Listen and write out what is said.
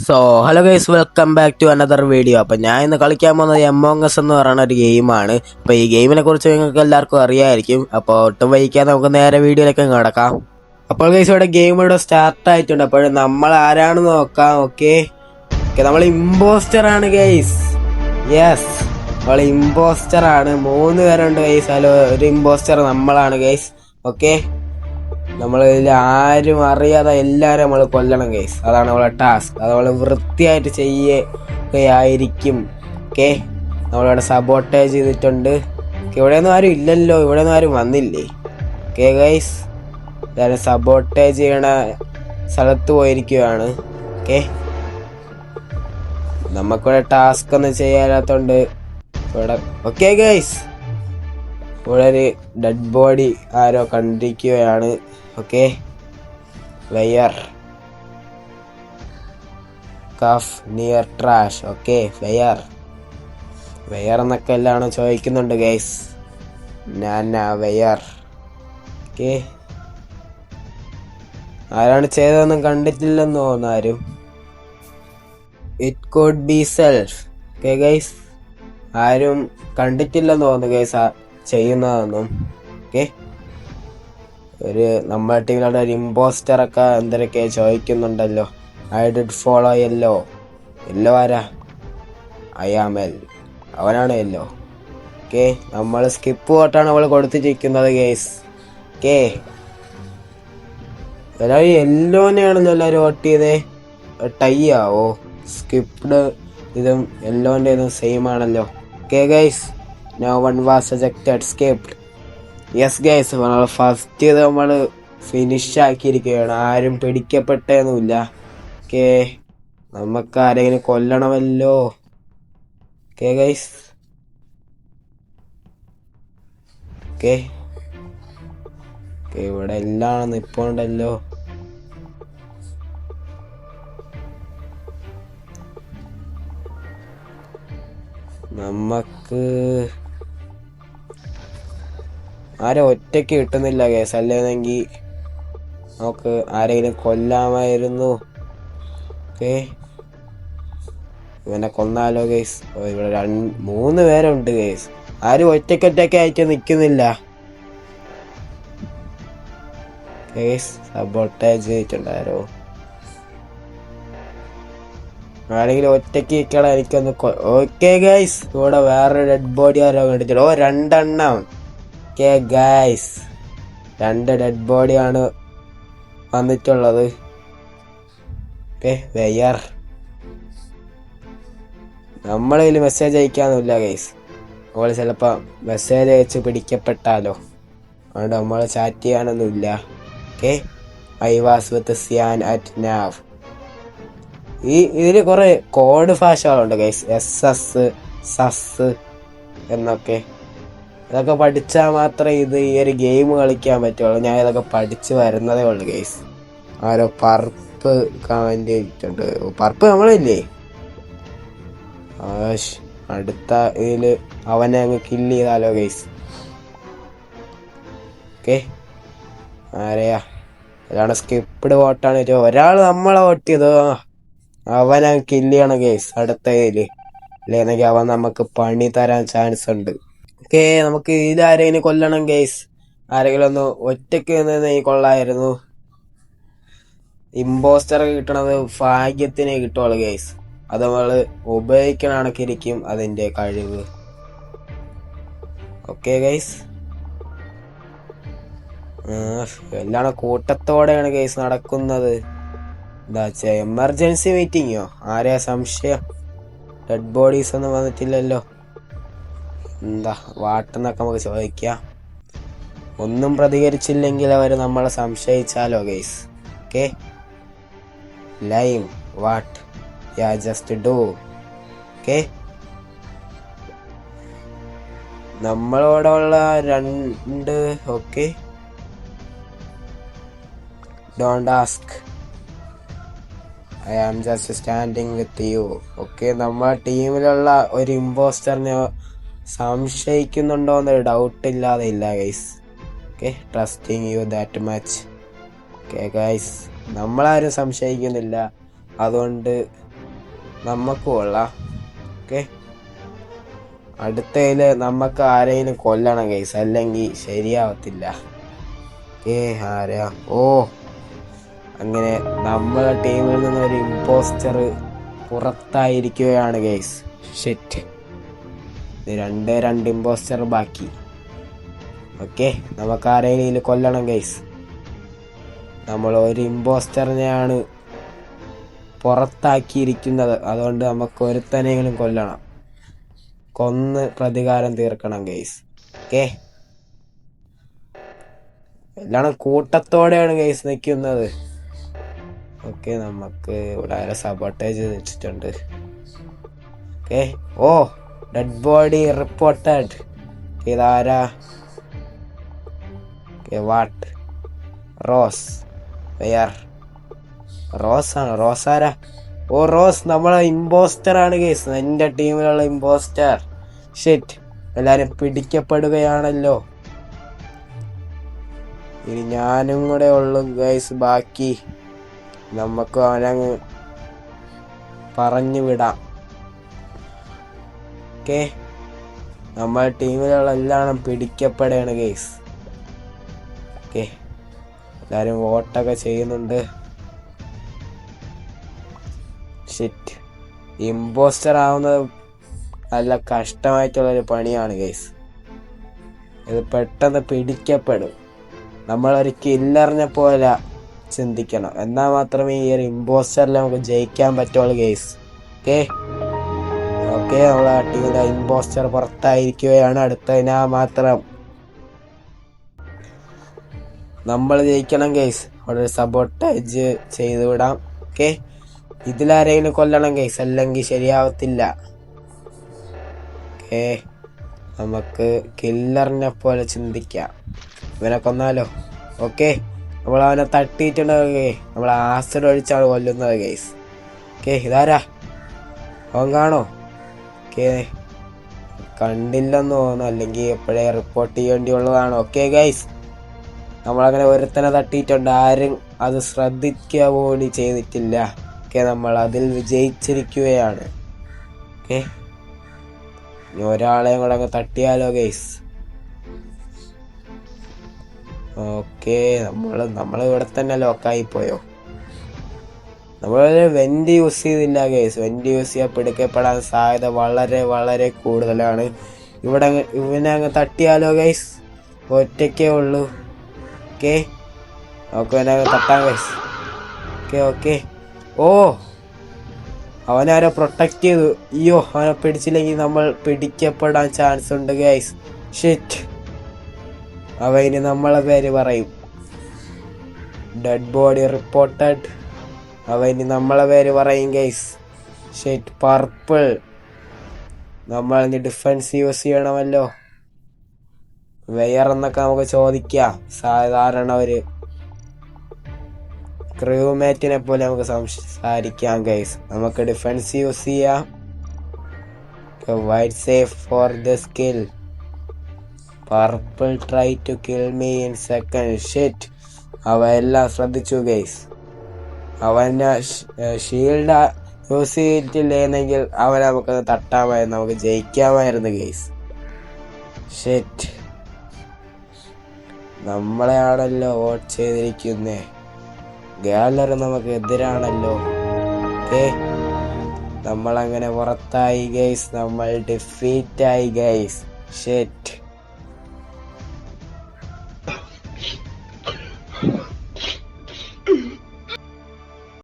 So hello guys, welcome back to another video. അപ്പം ഞാൻ ഇന്ന് കളിക്കാൻ പോകുന്നത് എമോങ് അസ് എന്ന് പറയുന്ന ഒരു ഗെയിമാണ്. അപ്പോൾ ഈ ഗെയിമിനെ കുറിച്ച് നിങ്ങൾക്ക് എല്ലാവർക്കും അറിയാമായിരിക്കും. അപ്പോൾ ഒട്ടും വൈകാതെ നമുക്ക് നേരെ വീഡിയോയിലേക്ക് കിടക്കാം. അപ്പോൾ ഗൈസ്, ഇവിടെ ഗെയിം ഇവിടെ സ്റ്റാർട്ട് ആയിട്ടുണ്ട്. അപ്പോൾ നമ്മൾ ആരാണെന്ന് നോക്കാം. ഓക്കെ, നമ്മൾ ഇമ്പോസ്റ്റർ ആണ് ഗൈസ്. യെസ്, നമ്മൾ ഇമ്പോസ്റ്റർ ആണ്. 3 പേരുണ്ട് ഗൈസ്. അതിൽ ഒരു ഇമ്പോസ്റ്റർ നമ്മളാണ് ഗൈസ്. ഓക്കെ, നമ്മളിതിൽ ആരും അറിയാതെ എല്ലാവരും നമ്മൾ കൊല്ലണം ഗൈസ്. അതാണ് നമ്മളെ ടാസ്ക്. അത് നമ്മൾ വൃത്തിയായിട്ട് ചെയ്യുകയായിരിക്കും. ഓക്കെ, നമ്മളിവിടെ സബോട്ടേജ് ചെയ്തിട്ടുണ്ട്. ഇവിടെയൊന്നും ആരും ഇല്ലല്ലോ, ഇവിടെയൊന്നും ആരും വന്നില്ലേ. ഓക്കെ ഗൈസ്, ഞാൻ സബോട്ടേജ് ചെയ്യണ സ്ഥലത്ത് പോയിരിക്കുകയാണ്. ഓക്കെ, നമുക്കിവിടെ ടാസ്ക് ഒന്നും ചെയ്യാത്തതുകൊണ്ട് ഇവിടെ. ഓക്കെ ഗൈസ്, ഇവിടെ ഒരു ഡെഡ് ബോഡി ആരോ കണ്ടിരിക്കുകയാണ്. Okay, where cough near trash. Okay, where എന്നൊക്കെ എല്ലാം ചോദിക്കുന്നുണ്ട് ഗൈസ്. ഞാൻ വെയർ. ഓക്കെ, ആരാണ് ചെയ്തതെന്നും കണ്ടിട്ടില്ലെന്ന് തോന്നുന്നു ആരും. It could be self. Okay guys, ആരും കണ്ടിട്ടില്ലെന്ന് തോന്നുന്നു ഗൈസ് ചെയ്യുന്നതൊന്നും. ഓക്കെ, നമ്മുടെ ടീമിലുള്ള ഒരു ഇമ്പോസ്റ്റർ ഒക്കെ എന്തൊക്കെ ചോദിക്കുന്നുണ്ടല്ലോ. I did follow yellow. Yellow ആരാ? I am L. അവനാണ് യെല്ലോ. ഓക്കെ, നമ്മൾ സ്കിപ്പ് വോട്ടാണ് അവൾ കൊടുത്തിരിക്കുന്നത് ഗേസ്. ഓക്കെ, എല്ലാവരും യെല്ലോനെയാണല്ലോ എല്ലാവരും വോട്ട് ചെയ്തേ. ടൈ ആവോ? സ്കിപ്ഡ് ഇതും യെല്ലോൻ്റെ ഇതും സെയിം ആണല്ലോ. Okay guys, no one was ejected, skipped. Yes guys, നമ്മൾ ഫസ്റ്റ് ഇത് നമ്മൾ ഫിനിഷ് ആക്കിയിരിക്കുകയാണ്. ആരും പിടിക്കപ്പെട്ടൊന്നുമില്ല. ഓക്കെ, നമുക്ക് ആരെങ്കിലും കൊല്ലണമല്ലോ. ഓക്കെ ഗൈസ്, ഓക്കെ ഇവിടെ എല്ലാം നിൽപ്പുണ്ടല്ലോ. നമുക്ക് ആരും ഒറ്റയ്ക്ക് കിട്ടുന്നില്ല കേസ്. അല്ലെന്നെങ്കിൽ നമുക്ക് ആരെങ്കിലും കൊല്ലാമായിരുന്നു. ഓക്കെ, ഇവനെ കൊന്നാലോ കേസ്. ഇവിടെ 3 പേരുണ്ട് കേസ്. ആരും ഒറ്റയ്ക്കായിട്ട് നിൽക്കുന്നില്ല കേസ്. സബോട്ടേജ് ചെയ്തിട്ടുണ്ടാരോ? ആരെങ്കിലും ഒറ്റയ്ക്ക് നിൽക്കണം, എനിക്കൊന്ന്. ഓക്കെ ഗൈസ്, ഇവിടെ വേറെ ഡെഡ് ബോഡി ആരോ കണ്ടിട്ടുണ്ടോ? 2 എണ്ണം. ഓക്കെ ഗൈസ്, 2 ഡെഡ് ബോഡിയാണ് വന്നിട്ടുള്ളത്. ഓക്കെ, വെയർ നമ്മളിതിൽ മെസ്സേജ് അയക്കാനൊന്നുമില്ല ഗൈസ്. നമ്മൾ ചിലപ്പോൾ മെസ്സേജ് അയച്ച് പിടിക്കപ്പെട്ടാലോ, അതുകൊണ്ട് നമ്മൾ ചാറ്റ് ചെയ്യാനൊന്നുമില്ല. Okay, I was with cyan at nav. ഇതിൽ കുറേ കോഡ് ഭാഷകളുണ്ട് ഗൈസ്. SS, സസ് എന്നൊക്കെ. ഇതൊക്കെ പഠിച്ചാൽ മാത്രമേ ഈ ഒരു ഗെയിം കളിക്കാൻ പറ്റുള്ളൂ. ഞാൻ ഇതൊക്കെ പഠിച്ച് വരുന്നതേ ഉള്ളൂ ഗൈസ്. ആരോ പർപ്പ് കമന്റ് ചെയ്തിട്ടുണ്ട്. പർപ്പ് നമ്മളില്ലേ? അടുത്ത ഇതില് അവനെ അങ്ങ് കില്ല് ചെയ്താലോ ഗൈസ്. ഓക്കെ, ആരെയാ? ഒരാളെ സ്കിപ്ഡ് വോട്ടാണ്. ഒരാൾ നമ്മളെ വോട്ട് ചെയ്തു. അവനെ കില്ല് ചെയ്യണം ഗൈസ് അടുത്ത ഇതില്. അല്ലെങ്കിൽ അവൻ നമുക്ക് പണി തരാൻ ചാൻസ് ഉണ്ട്. ഓക്കെ, നമുക്ക് ഇതിലാരെങ്കിലും കൊല്ലണം ഗൈസ്. ആരെങ്കിലും ഒന്ന് ഒറ്റയ്ക്ക് നിന്ന് കൊള്ളായിരുന്നു. ഇമ്പോസ്റ്റർ കിട്ടണത് ഭാഗ്യത്തിനെ കിട്ടുള്ളൂ ഗൈസ്. അത് നമ്മൾ ഉപയോഗിക്കണ കണക്കിരിക്കും അതിൻ്റെ കഴിവ്. ഓക്കെ ഗൈസ്, എല്ലാം കൂട്ടത്തോടെയാണ് ഗൈസ് നടക്കുന്നത്. എന്താ വെച്ചാ എമർജൻസി മീറ്റിങ്ങോ? ആരെയാ സംശയം? ഡെഡ് ബോഡീസ് ഒന്നും വന്നിട്ടില്ലല്ലോ. എന്താ വാട്ടെന്നൊക്കെ നമുക്ക് ചോദിക്കാം. ഒന്നും പ്രതികരിച്ചില്ലെങ്കിൽ അവർ നമ്മളെ സംശയിച്ചാലോ guys. Okay, lime what ya just do. Okay, നമ്മളോടെ ഉള്ള 2. Okay, don't ask, I am just standing with you. Okay, നമ്മുടെ ടീമിലുള്ള ഒരു ഇമ്പോസ്റ്ററിനെ സംശയിക്കുന്നുണ്ടോ എന്നൊരു ഡൗട്ട് ഇല്ലാതെ ഇല്ല guys. Okay, trusting you that much. Okay guys, നമ്മളാരും സംശയിക്കുന്നില്ല. അതുകൊണ്ട് നമുക്ക് കൊള്ളാം. ഓക്കെ, അടുത്തതിൽ നമുക്ക് ആരെയും കൊല്ലണം ഗൈസ്, അല്ലെങ്കിൽ ശരിയാവത്തില്ല. ഓക്കെ, ആരാ? ഓ, അങ്ങനെ നമ്മളെ ടീമിൽ നിന്ന് ഒരു ഇമ്പോസ്റ്റർ പുറത്തായിരിക്കുകയാണ് ഗൈസ്. ഷിറ്റ്, രണ്ട് ഇമ്പോസ്റ്റർ ബാക്കി. ഓക്കെ, നമുക്ക് ആരെയും കൊല്ലണം ഗൈസ്. നമ്മൾ ഒരു ഇമ്പോസ്റ്ററിനെയാണ് പുറത്താക്കിയിരിക്കുന്നത്, അതുകൊണ്ട് നമുക്ക് ഒരുത്തനെങ്കിലും കൊല്ലണം. കൊന്ന് പ്രതികാരം തീർക്കണം ഗൈസ്. ഓക്കെ, എല്ലാം കൂട്ടത്തോടെയാണ് ഗൈസ് നിൽക്കുന്നത്. ഓക്കെ, നമുക്ക് ഇവിടെ ആരെ സബോട്ടേജ് വെച്ചിട്ടുണ്ട്. ഓക്കെ, ഓ, ഡെഡ് ബോഡി റിപ്പോർട്ടഡ്. ഇതാരാ? വാട്ട്? റോസ്. വെയർ? റോസ് ആണ്. റോസ് ആരാ? ഓ, റോസ് നമ്മളെ ഇമ്പോസ്റ്റർ ആണ് ഗൈസ്, എൻ്റെ ടീമിലുള്ള ഇമ്പോസ്റ്റർ. ഷിറ്റ്, എല്ലാരും പിടിക്കപ്പെടുകയാണല്ലോ. ഇനി ഞാനും കൂടെ ഉള്ളു ഗൈസ് ബാക്കി. നമുക്ക് അവനങ്ങ് പറഞ്ഞു വിടാം. ഓക്കെ, നമ്മളെ ടീമിലുള്ള എല്ലാം പിടിക്കപ്പെടുകയാണ് ഗൈസ്. ഓക്കെ, എല്ലാരും വോട്ടൊക്കെ ചെയ്യുന്നുണ്ട്. ഷിറ്റ്, ഇമ്പോസ്റ്റർ ആവുന്നത് നല്ല കഷ്ടമായിട്ടുള്ളൊരു പണിയാണ് ഗൈസ്. ഇത് പെട്ടെന്ന് പിടിക്കപ്പെടും. നമ്മളൊരു കില്ലറിനെ പോലെ ചിന്തിക്കണം, എന്നാൽ മാത്രമേ ഈ ഒരു ഇമ്പോസ്റ്ററിൽ നമുക്ക് ജയിക്കാൻ പറ്റുള്ളൂ ഗൈസ്. ഓക്കെ, ഓക്കെ, നമ്മളെ ടീമിലെ ഇമ്പോസ്റ്റർ പുറത്തായിരിക്കുകയാണ്. അടുത്തതിനാ മാത്രം നമ്മൾ ജയിക്കണം ഗൈസ്. അവിടെ ഒരു സബോട്ടേജ് ചെയ്ത് വിടാം. ഓക്കെ, ഇതിലാരെങ്കിലും കൊല്ലണം ഗൈസ്, അല്ലെങ്കിൽ ശരിയാവത്തില്ല. ഓക്കെ, നമുക്ക് കില്ലറിനെ പോലെ ചിന്തിക്കാം. ഇവനെ കൊന്നാലോ? ഓക്കെ, നമ്മൾ അവനെ തട്ടിയിട്ടുണ്ടാവുക. നമ്മൾ ആസിഡ് ഒഴിച്ചാണ് കൊല്ലുന്നത് ഗൈസ്. ഓക്കെ, ഇതാരാ? അവൻ കാണോ? ഓക്കെ, കണ്ടില്ലെന്ന് തോന്നുന്നു, അല്ലെങ്കിൽ എപ്പോഴേ റിപ്പോർട്ട് ചെയ്യേണ്ടിയുള്ളതാണ്. ഓക്കെ ഗൈസ്, നമ്മളങ്ങനെ ഒരുത്തനെ തട്ടിയിട്ടുണ്ട്, ആരും അത് ശ്രദ്ധിക്കുക പോലും ചെയ്തിട്ടില്ല. ഓക്കെ, നമ്മൾ അതിൽ വിജയിച്ചിരിക്കുകയാണ്. ഓക്കെ, ഇനി ഒരാളെയും കൂടെ അങ്ങ് തട്ടിയാലോ ഗൈസ്. ഓക്കെ, നമ്മൾ ഇവിടെ തന്നെ ലോക്കായി പോയോ? നമ്മൾ വെന്റ് യൂസ് ചെയ്തില്ല ഗൈസ്. വെന്റ് യൂസ് ചെയ്യാൻ പിടിക്കപ്പെടാൻ സാധ്യത വളരെ വളരെ കൂടുതലാണ്. ഇവനെ അങ്ങ് തട്ടിയാലോ ഗൈസ്? ഒറ്റയ്ക്കേ ഉള്ളൂ. ഓക്കെ, നമുക്ക് ഇവനെ അങ്ങ് തട്ടാം ഗൈസ്. ഓക്കെ, ഓക്കെ, ഓ, അവനാരോ പ്രൊട്ടക്റ്റ് ചെയ്തു. അയ്യോ, അവനെ പിടിച്ചില്ലെങ്കിൽ നമ്മൾ പിടിക്കപ്പെടാൻ ചാൻസ് ഉണ്ട് ഗൈസ്. ഷിറ്റ്, അവ ഇനി നമ്മളെ പേര് പറയും. Dead body reported. അവ ഇനി നമ്മളെ പേര് പറയും ഗൈസ്. Shit, purple. നമ്മൾ ഇനി ഡിഫൻസ് യൂസ് ചെയ്യണമല്ലോ. വെയറെന്നൊക്കെ നമുക്ക് ചോദിക്കാം. സാധാരണ ഒരു ക്രൂമേറ്റിനെ പോലെ നമുക്ക് സംസാരിക്കാം ഗൈസ്. നമുക്ക് ഡിഫൻസ് യൂസ് ചെയ്യാം. White safe for the skill. Purple try to kill me in second. Shit, അവ എല്ലാം ശ്രദ്ധിച്ചു ഗൈസ്. അവനെ ഷീൽഡ് യൂസ് ചെയ്തിട്ടില്ലെങ്കിൽ അവനെ നമുക്കത് തട്ടാമായിരുന്നു, നമുക്ക് ജയിക്കാമായിരുന്നു ഗൈസ്. ഷിറ്റ്, നമ്മളെയാണല്ലോ വോട്ട് ചെയ്തിരിക്കുന്നേ. ഗാലറി നമുക്ക് എതിരാണല്ലോ. ഓക്കെ, നമ്മളങ്ങനെ പുറത്തായി ഗൈസ്. നമ്മൾ ഡിഫീറ്റായി ഗൈസ്. ഷിറ്റ്.